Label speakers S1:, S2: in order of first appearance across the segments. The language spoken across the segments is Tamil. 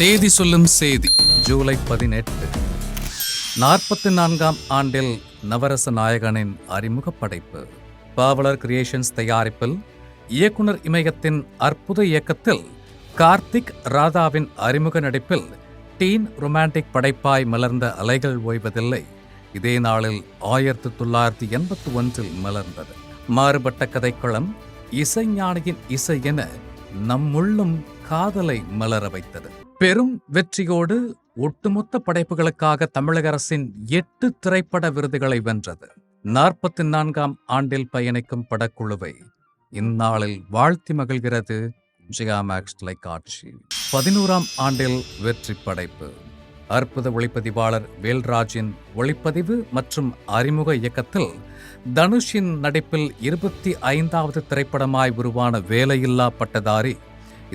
S1: தேதி சொல்லும் செய்தி ஜூலை 18. 44ஆம் ஆண்டில் நவரச நாயகனின் அறிமுக படைப்பு. பாவலர் கிரியேஷன்ஸ் தயாரிப்பில் இயக்குனர் இமயத்தின் அற்புத இயக்கத்தில் கார்த்திக் ராதாவின் அறிமுக நடிப்பில் டீன் ரொமான்டிக் படைப்பாய் மலர்ந்த அலைகள் ஓய்வதில்லை இதே நாளில் 1981 மலர்ந்தது. மாறுபட்ட கதைக்களம், இசைஞானியின் இசை என நம்முள்ளும் காதலை மலர வைத்தது. பெரும் வெற்றியோடு ஒட்டுமொத்த படைப்புகளுக்காக தமிழக அரசின் 8 திரைப்பட விருதுகளை வென்றது. 44ஆம் ஆண்டில் பயணிக்கும் படக்குழுவை இந்நாளில் வாழ்த்தி மகிழ்கிறது ஜெயா மேக்ஸ் தொலைக்காட்சி. 11ஆம் ஆண்டில் வெற்றி படைப்பு. அற்புத ஒளிப்பதிவாளர் வேல்ராஜின் ஒளிப்பதிவு மற்றும் அறிமுக இயக்கத்தில் தனுஷின் நடிப்பில் 25வது திரைப்படமாய் உருவான வேலையில்லா பட்டதாரி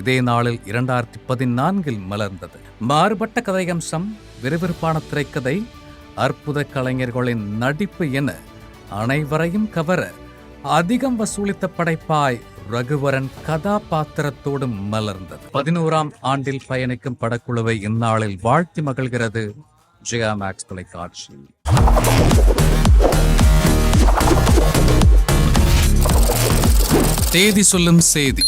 S1: இதே நாளில் 2014 மலர்ந்தது. மாறுபட்ட கதையம்சம், விறுவிறுப்பான திரைக்கதை, அற்புத கலைஞர்களின் நடிப்பு என அனைவரையும் கவர அதிகம் வசூலித்த படைப்பாய் ரகுவரன் கதாபாத்திரத்தோடு மலர்ந்தது. 11ஆம் ஆண்டில் பயணிக்கும் படக்குழுவை இந்நாளில் வாழ்த்தி மகிழ்கிறது ஜெயா மேக்ஸ் தொலைக்காட்சி. தேதி சொல்லும் செய்தி